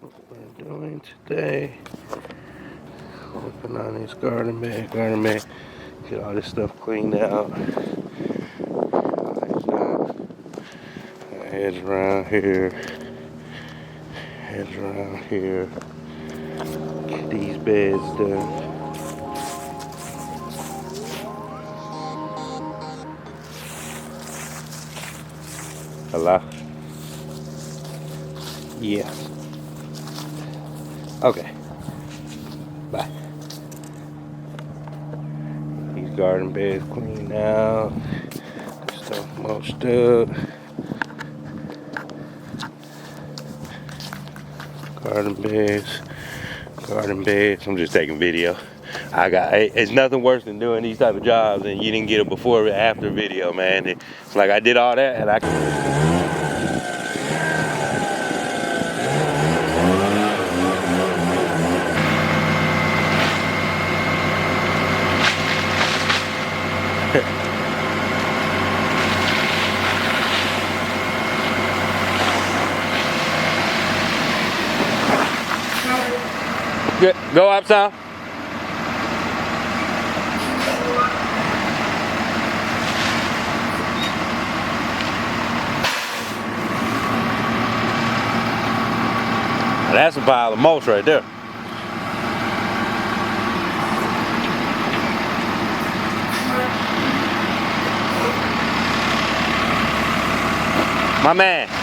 What we're doing today, open on this garden bed, get all this stuff cleaned out. Heads around here, get these beds done. Hello? Yeah. Okay. Bye. These garden beds cleaned out. This stuff mulched up. Garden beds. I'm just taking video. It's nothing worse than doing these type of jobs and you didn't get a before or after video, man. It's like I did all that and Good. Go outside. That's a pile of mulch right there. My man. It's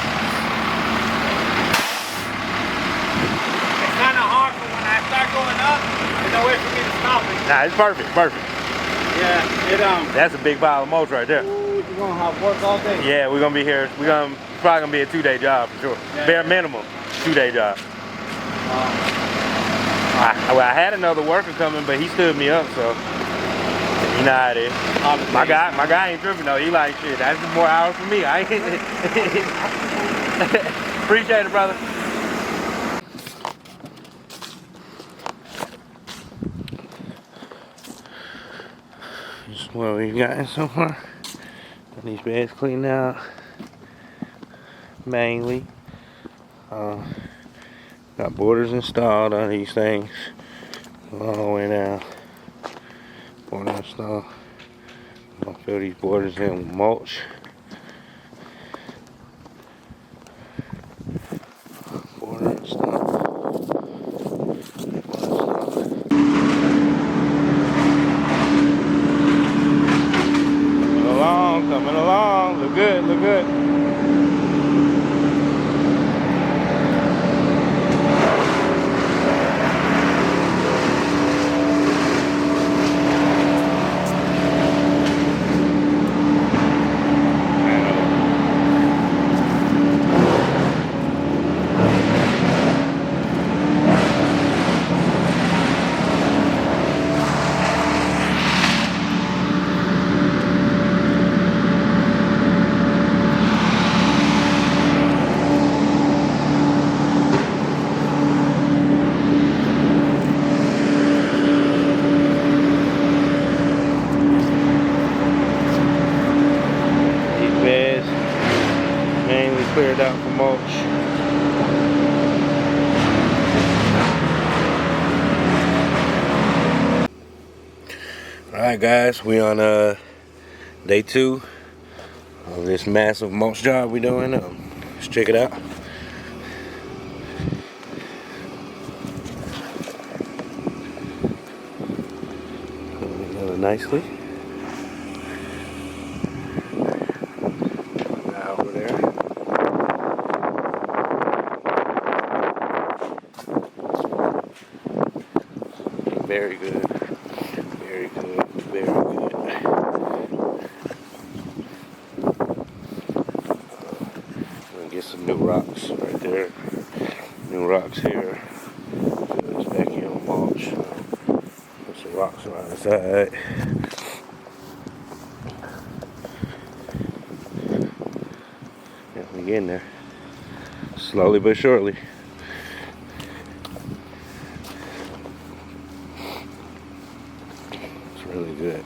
kind of hard, but when I start going up, there's no way for me to stop it. Nah, it's perfect. Yeah, That's a big pile of mulch right there. Ooh, you're gonna have work all day. Yeah, we're gonna be here. Probably gonna be a 2-day job for sure. Yeah, Bare minimum, 2-day job. I had another worker coming, but he stood me up, so you know how it is. My guy ain't tripping though. He like, shit, that's more hours for me. I ain't appreciate it, brother. This is what we've gotten so far. Got these beds cleaned out, mainly. Got borders installed on these things. All the way down. Border installed. I'm gonna fill these borders in with mulch. Border installed. Coming along. Look good, look good. Cleared out for mulch. Alright guys, we on day 2 of this massive mulch job we doing. Let's check it out. Put it together nicely. Over there. Very good. Very good. Very good. Gonna get some new rocks right there. New rocks here. Put this back in on mulch. Put some rocks around the side. Yeah, we getting there. Slowly but surely. Really good.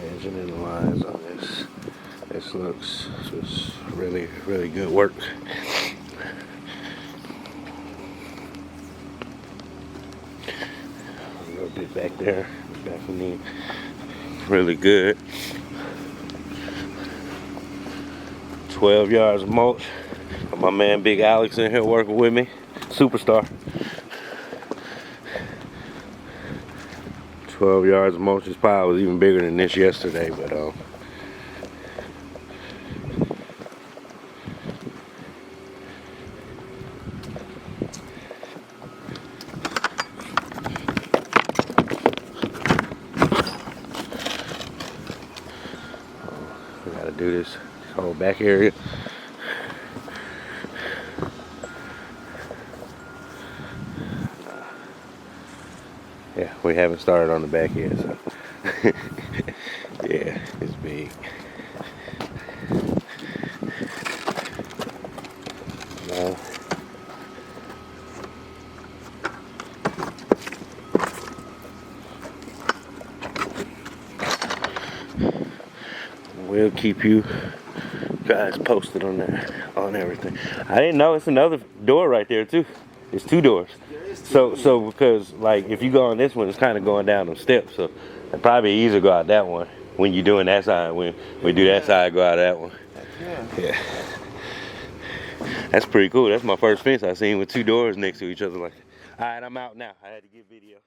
Edging in the lines on this. This looks just really good work. bit back there. Definitely really good. 12 yards of mulch. My man Big Alex in here working with me. Superstar. 12 yards of mulch. This pile was even bigger than this yesterday, but we gotta do this whole back area. Yeah, we haven't started on the back yet, so yeah, it's big. We'll keep you guys posted on that, on everything. I didn't know it's another door right there too. It's 2 doors. So because like if you go on this one, it's kind of going down them steps. So it'd probably be easier to go out that one when you're doing that side. When we do that side, go out that one. Yeah. That's pretty cool. That's my first fence I seen with 2 doors next to each other like that. All right, I'm out now. I had to get video.